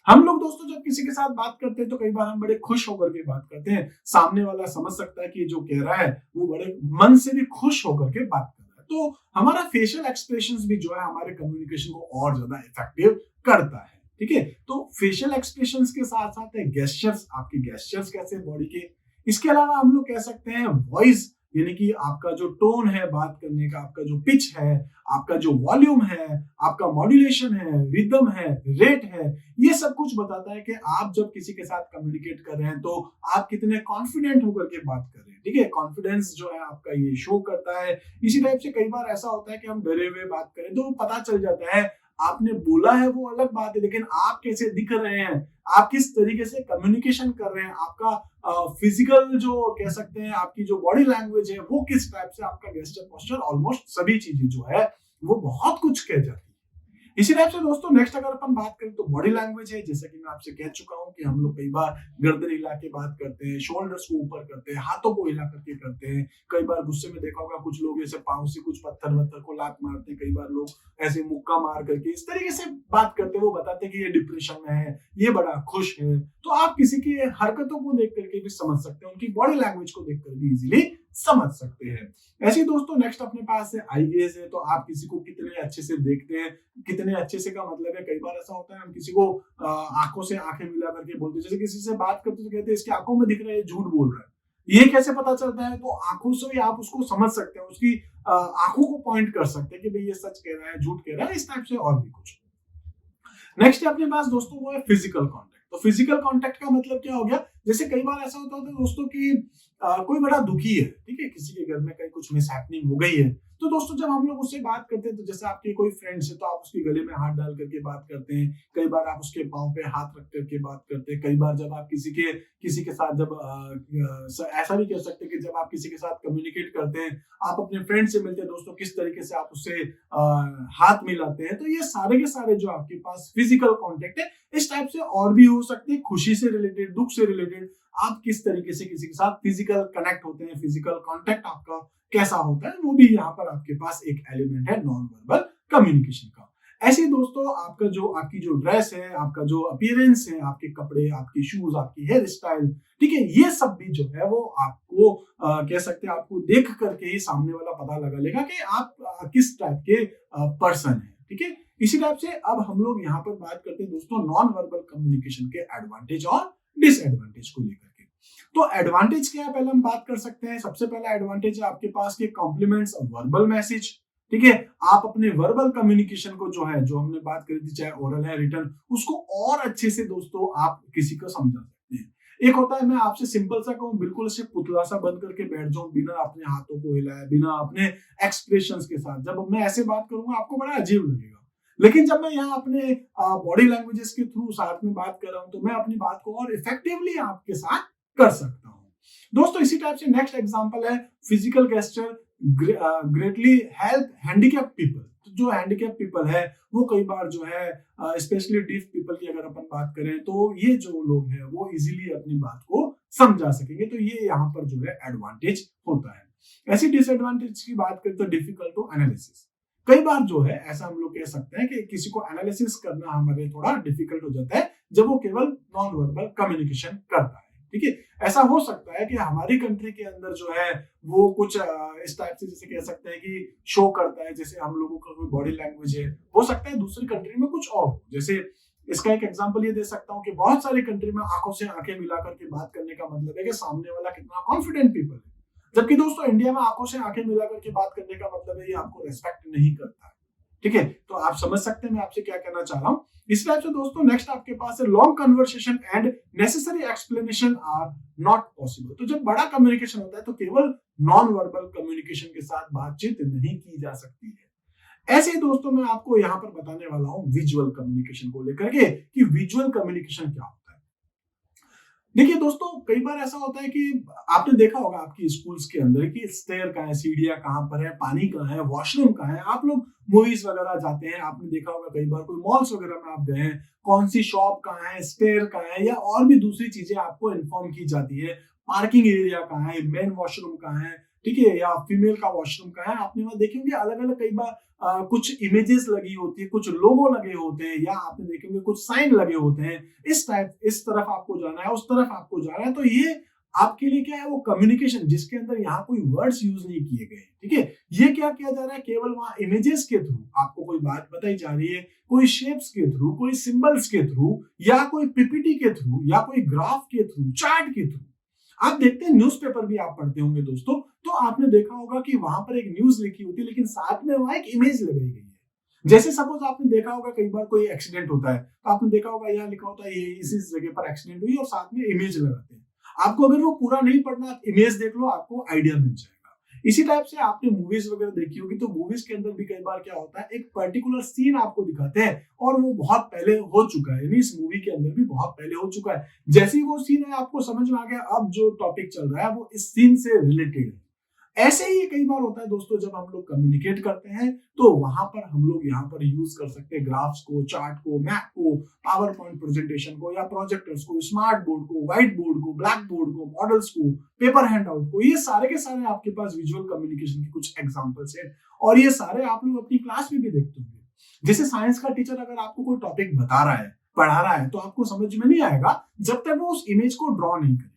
हम लोग दोस्तों जब किसी के साथ बात करते हैं तो कई बार हम बड़े खुश होकर के बात करते हैं, सामने वाला समझ सकता है कि जो कह रहा है वो बड़े मन से भी खुश होकर के बात कर रहा है। तो हमारा फेशियल एक्सप्रेशंस भी जो है हमारे कम्युनिकेशन को और ज्यादा इफेक्टिव करता है। ठीक है, तो फेशियल एक्सप्रेशंस के साथ साथ है गेस्चर्स, आपके गेस्चर्स कैसे बॉडी के। इसके अलावा हम लोग कह सकते हैं वॉइस, यानी कि आपका जो टोन है बात करने का, आपका जो पिच है, आपका जो वॉल्यूम है, आपका मॉड्यूलेशन है, रिदम है, रेट है, ये सब कुछ बताता है कि आप जब किसी के साथ कम्युनिकेट कर रहे हैं तो आप कितने कॉन्फिडेंट होकर के बात कर रहे हैं। ठीक है, कॉन्फिडेंस जो है आपका ये शो करता है। इसी टाइप से कई बार ऐसा होता है कि हम डरे हुए बात करें तो पता चल जाता है, आपने बोला है वो अलग बात है, लेकिन आप कैसे दिख रहे हैं, आप किस तरीके से कम्युनिकेशन कर रहे हैं, आपका फिजिकल जो कह सकते हैं, आपकी जो बॉडी लैंग्वेज है वो किस टाइप से, आपका गेस्चर पोस्चर, ऑलमोस्ट सभी चीजें जो है वो बहुत कुछ कह जाती है। इसी टाइप से दोस्तों नेक्स्ट अगर अपन बात करें तो बॉडी लैंग्वेज है। जैसा कि मैं आपसे कह चुका हूं कि हम लोग कई बार गर्दन हिला के बात करते हैं, शोल्डर्स को ऊपर करते हैं, हाथों को हिला करके करते हैं। कई बार गुस्से में देखा होगा कुछ लोग ऐसे पांव से कुछ पत्थर वत्थर को लात मारते हैं, कई बार लोग ऐसे मुक्का मार करके इस तरीके से बात करते हैं। वो बताते हैं कि ये डिप्रेशन में है, ये बड़ा खुश है। तो आप किसी की हरकतों को देख करके भी समझ सकते हैं, उनकी बॉडी लैंग्वेज को देख कर भी इजिली समझ सकते हैं। ऐसे ही दोस्तों नेक्स्ट अपने पास है आई गेज है। तो आप किसी को कितने अच्छे से देखते हैं, कितने अच्छे से का मतलब है, कई बार ऐसा होता है हम किसी को आंखों से आंखें मिला करके बोलते हैं। जैसे किसी से बात करते तो कहते हैं इसकी आंखों में दिख रहा है, झूठ बोल रहा है। ये कैसे पता चलता है, तो आंखों से आप उसको समझ सकते हैं, उसकी आंखों को पॉइंट कर सकते हैं कि भाई ये सच कह रहा है, झूठ कह रहा है, इस टाइप से और भी कुछ। नेक्स्ट अपने पास दोस्तों वो है फिजिकल कांटेक्ट। तो फिजिकल कांटेक्ट का मतलब क्या हो गया, जैसे कई बार ऐसा होता है दोस्तों कि कोई बड़ा दुखी है, ठीक है, किसी के घर में कहीं कुछ मिसहैपनिंग हो गई है, तो दोस्तों जब हम लोग उससे बात करते हैं तो जैसे आपके कोई फ्रेंड्स है तो आप उसके गले में हाथ डाल करके बात करते हैं, कई बार आप उसके पाँव पे हाथ रख करके बात करते हैं, कई बार जब आप किसी के साथ जब ऐसा भी कह सकते हैं कि जब आप किसी के साथ कम्युनिकेट करते हैं, आप अपने फ्रेंड से मिलते हैं दोस्तों, किस तरीके से आप उससे हाथ मिलाते हैं, तो ये सारे के सारे जो आपके पास फिजिकल कॉन्टेक्ट है, इस टाइप से और भी हो सकते हैं, खुशी से रिलेटेड, दुख से रिलेटेड, आप किस तरीके से किसी के साथ फिजिकल कनेक्ट होते हैं, फिजिकल कांटेक्ट आपका कैसा होता है, वो भी यहाँ पर आपके पास एक एलिमेंट है नॉन वर्बल कम्युनिकेशन का। ऐसे ही दोस्तों आपकी जो ड्रेस है, आपका जो अपीयरेंस है, आपके कपड़े, आपकी शूज, आपकी हेयर स्टाइल, ठीक है, ये सब भी जो है वो आपको कह सकते हैं, आपको देख करके ही सामने वाला पता लगा लेगा कि आप किस टाइप के पर्सन है, ठीक है। इसी टाइप से अब हम लोग यहाँ पर बात करते हैं दोस्तों नॉन वर्बल कम्युनिकेशन के एडवांटेज और डिसएडवांटेज को लेकर के। तो एडवांटेज क्या है, पहले हम बात कर सकते हैं। सबसे पहला एडवांटेज है आपके पास के कॉम्प्लीमेंट्स वर्बल मैसेज, ठीक है। आप अपने वर्बल कम्युनिकेशन को जो है, जो हमने बात करी थी, चाहे ओरल है रिटर्न, उसको और अच्छे से दोस्तों आप किसी को समझा सकते हैं। एक होता है मैं आपसे सिंपल सा कहूं, बिल्कुल से पुतला सा बन करके बैठ जाऊं, बिना अपने हाथों को हिलाए, बिना अपने एक्सप्रेशंस के साथ, जब मैं ऐसे बात करूंगा आपको बड़ा अजीब लगेगा। लेकिन जब मैं यहाँ अपने बॉडी लैंग्वेजेस के थ्रू साथ में बात कर रहा हूं, तो मैं अपनी बात को और इफेक्टिवली आपके साथ कर सकता हूं दोस्तों। इसी टाइप से नेक्स्ट एग्जांपल है physical gesture greatly help handicap people. तो जो हैंडीकैप पीपल है वो कई बार जो है स्पेशली डीफ पीपल की अगर अपन बात करें, तो ये जो लोग हैं वो इजीली अपनी बात को समझा सकेंगे, तो ये यहाँ पर जो है एडवांटेज होता है। ऐसी डिसएडवांटेज की बात करें तो डिफिकल्ट टू एनालिसिस। कई बार जो है ऐसा हम लोग कह सकते हैं कि किसी को एनालिसिस करना हमारे थोड़ा डिफिकल्ट हो जाता है जब वो केवल नॉन वर्बल कम्युनिकेशन करता है, ठीक है। ऐसा हो सकता है कि हमारी कंट्री के अंदर जो है वो कुछ इस टाइप से जैसे कह सकते हैं कि शो करता है, जैसे हम लोगों का कोई बॉडी लैंग्वेज है, हो सकता है दूसरी कंट्री में कुछ और हो। जैसे इसका एक एग्जांपल ये दे सकता हूँ कि बहुत सारी कंट्री में आंखों से आंखें मिलाकर के बात करने का मतलब है कि सामने वाला कितना कॉन्फिडेंट पीपल है, जबकि दोस्तों इंडिया में आंखों से आंखें मिलाकर के बात करने का मतलब है ये आपको रेस्पेक्ट नहीं करता है, ठीक है। तो आप समझ सकते हैं मैं आपसे क्या कहना चाह रहा हूं। इस टाइप से दोस्तों नेक्स्ट आपके पास है long conversation and necessary explanation are not possible. तो जब बड़ा कम्युनिकेशन होता है तो केवल नॉन वर्बल कम्युनिकेशन के साथ बातचीत नहीं की जा सकती है। ऐसे ही दोस्तों मैं आपको यहां पर बताने वाला हूं विजुअल कम्युनिकेशन को लेकर के कि विजुअल कम्युनिकेशन क्या होता है। देखिए दोस्तों कई बार ऐसा होता है कि आपने देखा होगा आपकी स्कूल्स के अंदर कि स्टेयर कहाँ है, सीढ़ियां कहाँ पर है, पानी कहाँ है, वॉशरूम कहाँ है। आप लोग मूवीज वगैरह जाते हैं, आपने देखा होगा कई बार कोई मॉल्स वगैरह में आप गए हैं, कौन सी शॉप कहाँ है, स्टेयर कहाँ है, या और भी दूसरी चीजें आपको इन्फॉर्म की जाती है। पार्किंग एरिया कहाँ है, मेन वॉशरूम कहाँ है, ठीक है, या फीमेल का वॉशरूम कहाँ है। आपने वहां देखेंगे अलग अलग कई बार कुछ इमेजेस लगी होती है, कुछ लोगो लगे होते हैं, या आपने देखेंगे कुछ साइन लगे होते हैं, इस तरफ आपको जाना है, उस तरफ आपको जाना है। तो ये आपके लिए क्या है, वो कम्युनिकेशन जिसके अंदर यहाँ कोई वर्ड्स यूज नहीं किए गए, ठीक है। ये क्या किया जा रहा है, केवल वहां इमेजेस के थ्रू आपको कोई बात बताई जा रही है, कोई शेप्स के थ्रू, कोई सिंबल्स के थ्रू, या कोई पीपीटी के थ्रू, या कोई ग्राफ के थ्रू, चार्ट के थ्रू। आप देखते हैं न्यूज़पेपर भी आप पढ़ते होंगे दोस्तों, तो आपने देखा होगा कि वहां पर एक न्यूज लिखी होती है लेकिन साथ में वहां एक इमेज लगाई गई है। जैसे सपोज आपने देखा होगा कई बार कोई एक्सीडेंट होता है, तो आपने देखा होगा यहाँ लिखा होता है ये इस जगह पर एक्सीडेंट हुई, और साथ में इमेज लगाते हैं। आपको अगर वो पूरा नहीं पढ़ना, आप इमेज देख लो, आपको आइडिया मिल जाएगा। इसी टाइप से आपने मूवीज वगैरह देखी होगी, तो मूवीज के अंदर भी कई बार क्या होता है, एक पर्टिकुलर सीन आपको दिखाते हैं और वो बहुत पहले हो चुका है, यानी इस मूवी के अंदर भी बहुत पहले हो चुका है। जैसे ही वो सीन है आपको समझ में आ गया, अब जो टॉपिक चल रहा है वो इस सीन से रिलेटेड है। ऐसे ही कई बार होता है दोस्तों जब हम लोग कम्युनिकेट करते हैं, तो वहां पर हम लोग यहाँ पर यूज कर सकते हैं ग्राफ्स को, चार्ट को, मैप को, पावर पॉइंट प्रेजेंटेशन को, या प्रोजेक्टर्स को, स्मार्ट बोर्ड को, व्हाइट बोर्ड को, ब्लैक बोर्ड को, मॉडल्स को, पेपर हैंडआउट को। ये सारे के सारे आपके पास विजुअल कम्युनिकेशन के कुछ एग्जाम्पल्स है, और ये सारे आप लोग अपनी क्लास में भी देखते होंगे। जैसे साइंस का टीचर अगर आपको कोई टॉपिक बता रहा है, पढ़ा रहा है, तो आपको समझ में नहीं आएगा जब तक वो उस इमेज को ड्रॉ नहीं करेगा।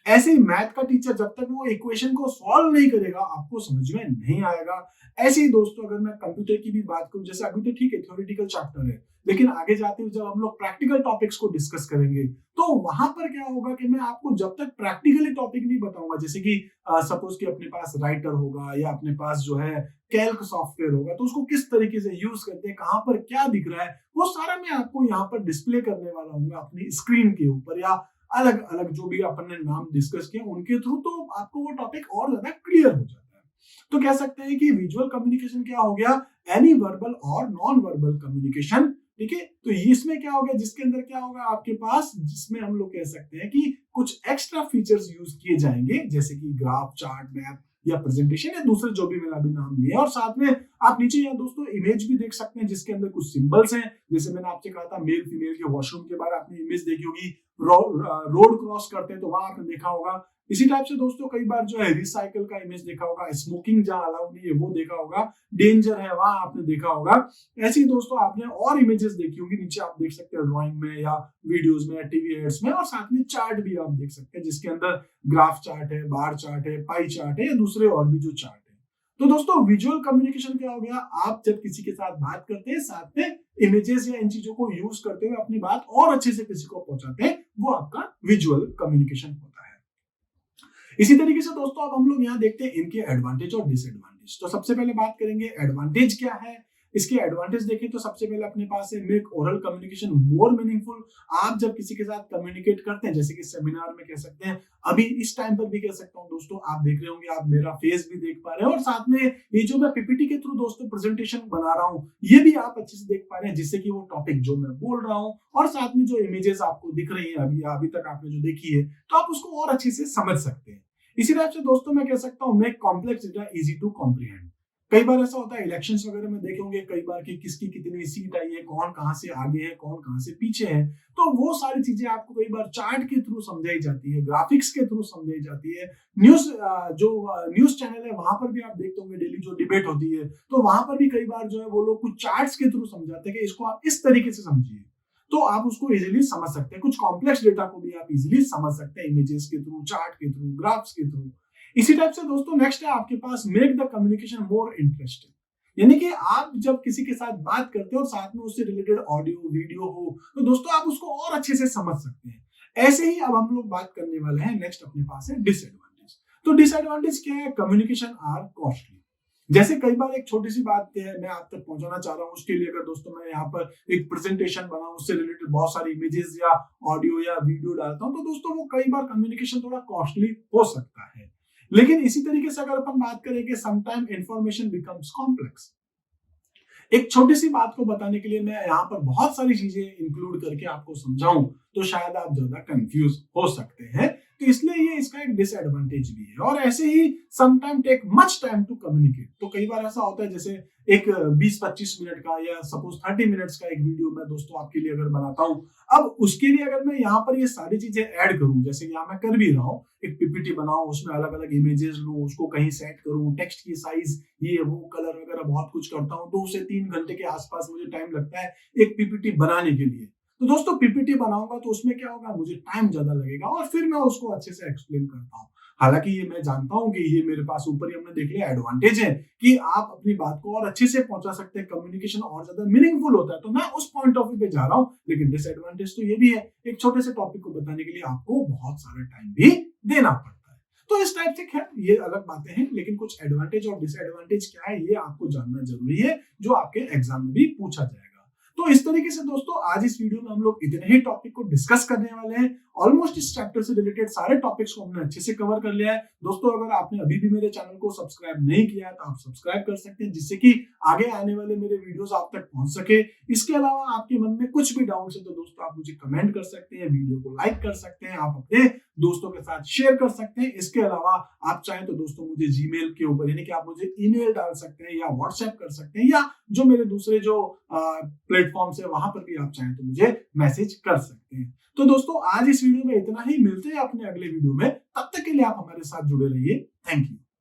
ऐसे ही मैथ का टीचर जब तक वो इक्वेशन को सॉल्व नहीं करेगा, आपको समझ में नहीं आएगा। ऐसे ही दोस्तों अगर मैं कंप्यूटर की भी बात करूं, जैसे अभी तो ठीक है थ्योरेटिकल चैप्टर है, लेकिन आगे जाते हुए जब हम लोग प्रैक्टिकल टॉपिक्स को डिस्कस करेंगे, तो वहां पर क्या होगा कि मैं आपको जब तक प्रैक्टिकली टॉपिक नहीं बताऊंगा, जैसे कि सपोज कि अपने पास राइटर होगा, या अपने पास जो है कैल्क सॉफ्टवेयर होगा, तो उसको किस तरीके से यूज करते हैं, कहां पर क्या दिख रहा है, वो सारा मैं आपको यहाँ पर डिस्प्ले करने वाला हूँ अपनी स्क्रीन के ऊपर, या अलग अलग जो भी अपन ने नाम डिस्कस किए उनके थ्रू, तो आपको वो टॉपिक और ज्यादा क्लियर हो जाता है। तो कह सकते हैं कि विजुअल कम्युनिकेशन क्या हो गया, एनी वर्बल और नॉन वर्बल कम्युनिकेशन। ठीक है, तो इसमें क्या हो गया, जिसके अंदर क्या होगा आपके पास, जिसमें हम लोग कह सकते हैं कि कुछ एक्स्ट्रा फीचर्स यूज किए जाएंगे, जैसे कि ग्राफ, चार्ट, मैप या प्रेजेंटेशन या दूसरे जो भी मैंने अभी नाम लिए, और साथ में आप नीचे यहाँ दोस्तों इमेज भी देख सकते हैं जिसके अंदर कुछ सिंबल्स हैं। जैसे मैंने आपसे कहा था मेल फीमेल के वॉशरूम के बारे आपने इमेज देखी होगी, रोड क्रॉस करते हैं तो वहां आपने देखा होगा। इसी टाइप से दोस्तों कई बार जो है रिसाइकल का इमेज देखा होगा, स्मोकिंग जहां अलाउड नहीं है वो देखा होगा, डेंजर है वहां आपने देखा होगा। ऐसे ही दोस्तों आपने और इमेजेस देखी होंगी, नीचे आप देख सकते हैं ड्राइंग में या वीडियोस में या टीवी एड्स में, और साथ में चार्ट भी आप देख सकते हैं जिसके अंदर ग्राफ चार्ट है, बार चार्ट है, पाई चार्ट है या दूसरे और भी जो चार्ट है। तो दोस्तों विजुअल कम्युनिकेशन क्या हो गया, आप जब किसी के साथ बात करते हैं साथ में इमेजेस या इन चीजों को यूज करते हुए अपनी बात और अच्छे से किसी को पहुंचाते हैं, वो आपका विजुअल कम्युनिकेशन होता है। इसी तरीके से दोस्तों अब हम लोग यहाँ देखते हैं इनके एडवांटेज और डिसएडवांटेज। तो सबसे पहले बात करेंगे एडवांटेज क्या है। इसके एडवांटेज देखें तो सबसे पहले अपने पास है make oral communication more meaningful. आप जब किसी के साथ कम्युनिकेट करते हैं, जैसे कि सेमिनार में कह सकते हैं, अभी इस टाइम पर भी कह सकता हूँ दोस्तों, आप देख रहे होंगे, आप मेरा फेस भी देख पा रहे हैं और साथ में ये जो मैं पीपीटी के थ्रू दोस्तों प्रेजेंटेशन बना रहा हूँ ये भी आप अच्छे से देख पा रहे हैं, जिससे कि वो टॉपिक जो मैं बोल रहा हूँ और साथ में जो इमेजेस आपको दिख रही है अभी तक आपने जो देखी है, तो आप उसको और अच्छे से समझ सकते हैं। इसी तरह से दोस्तों मैं कह सकता हूं make complex data easy to comprehend. कई बार ऐसा होता है इलेक्शंस वगैरह में देखे होंगे कई बार कि किसकी कितनी सीट आई है, कौन कहां से आगे है, कौन कहां से पीछे है, तो वो सारी चीजें आपको कई बार चार्ट के थ्रू समझाई जाती है, ग्राफिक्स के थ्रू समझाई जाती है। न्यूज चैनल है वहां पर भी आप देखते होंगे डेली जो डिबेट होती है, तो वहां पर भी कई बार जो है वो लोग कुछ चार्ट्स के थ्रू समझाते हैं कि इसको आप इस तरीके से समझिए, तो आप उसको इजीली समझ सकते हैं। कुछ कॉम्प्लेक्स डेटा को भी आप इजीली समझ सकते हैं इमेजेस के थ्रू, चार्ट के थ्रू, ग्राफ्स के थ्रू। इसी टाइप से दोस्तों नेक्स्ट है आपके पास make the communication more interesting. यानी कि आप जब किसी के साथ बात करते हो और साथ में उससे रिलेटेड ऑडियो वीडियो हो, तो दोस्तों आप उसको और अच्छे से समझ सकते हैं। ऐसे ही अब हम लोग बात करने वाले हैं, नेक्स्ट अपने पास है डिसएडवांटेज। तो डिसएडवांटेज क्या है, कम्युनिकेशन आर कॉस्टली। जैसे कई बार एक छोटी सी बात है मैं आप तक पहुंचाना चाह रहा हूँ, उसके लिए अगर दोस्तों मैं यहाँ पर एक प्रेजेंटेशन बनाऊं, उससे रिलेटेड बहुत सारी इमेजेस या ऑडियो या वीडियो डालता हूं, तो दोस्तों वो कई बार कम्युनिकेशन थोड़ा कॉस्टली हो सकता है। लेकिन इसी तरीके से अगर अपन बात करें कि समटाइम इंफॉर्मेशन बिकम्स कॉम्प्लेक्स, एक छोटी सी बात को बताने के लिए मैं यहाँ पर बहुत सारी चीजें इंक्लूड करके आपको समझाऊं तो शायद आप ज्यादा कंफ्यूज हो सकते हैं, तो इसलिए ये इसका एक डिसएडवांटेज भी है। और ऐसे ही sometime take much time to communicate. तो कई बार ऐसा होता है जैसे एक 20-25 मिनट का या सपोज 30 मिनट्स का एक वीडियो मैं दोस्तों आपके लिए अगर बनाता हूं, अब उसके लिए अगर मैं यहाँ पर ये सारी चीजें ऐड करूं, जैसे यहाँ मैं कर भी रहा हूँ, एक पीपीटी बनाऊं, उसमें अलग अलग इमेजेस लूं, उसको कहीं सेट करूं, टेक्स्ट की साइज ये वो कलर वगैरह बहुत कुछ करता हूँ, 2 से 3 घंटे के आसपास मुझे टाइम लगता है एक पीपीटी बनाने के लिए। तो दोस्तों पीपीटी बनाऊंगा तो उसमें क्या होगा, मुझे टाइम ज्यादा लगेगा और फिर मैं उसको अच्छे से एक्सप्लेन करता हूँ। हालांकि ये मैं जानता हूं कि ये मेरे पास ऊपर ही हमने देख लिया एडवांटेज है कि आप अपनी बात को और अच्छे से पहुंचा सकते हैं, कम्युनिकेशन और ज्यादा मीनिंगफुल होता है, तो मैं उस पॉइंट ऑफ व्यू पे जा रहा हूं। लेकिन डिसएडवांटेज तो ये भी है, एक छोटे से टॉपिक को बताने के लिए आपको बहुत सारा टाइम भी देना पड़ता है। तो इस टाइप से खैर ये अलग बातें हैं, लेकिन कुछ एडवांटेज और डिसएडवांटेज क्या है ये आपको जानना जरूरी है, जो आपके एग्जाम में भी पूछा जाएगा। तो इस तरीके से दोस्तों आज इस वीडियो में हम लोग इतने ही टॉपिक को डिस्कस करने वाले हैं। ऑलमोस्ट इस चैप्टर से रिलेटेड सारे टॉपिक्स को हमने अच्छे से कवर कर लिया है। दोस्तों अगर आपने अभी भी मेरे चैनल को सब्सक्राइब नहीं किया है तो आप सब्सक्राइब कर सकते हैं, जिससे कि आगे आने वाले मेरे वीडियोस आप तक पहुंच सके। इसके अलावा आपके मन में कुछ भी डाउट्स है तो दोस्तों आप मुझे कमेंट कर सकते हैं, वीडियो को लाइक कर सकते हैं, आप अपने दोस्तों के साथ शेयर कर सकते हैं। इसके अलावा आप चाहें तो दोस्तों मुझे जीमेल के ऊपर यानी कि आप मुझे ईमेल डाल सकते हैं या व्हाट्सएप कर सकते हैं, या जो मेरे दूसरे जो प्लेटफॉर्म्स है वहां पर भी आप चाहें तो मुझे मैसेज कर सकते हैं। तो दोस्तों आज इस वीडियो में इतना ही, मिलते हैं अपने अगले वीडियो में, तब तक के लिए आप हमारे साथ जुड़े रहिए। Thank you.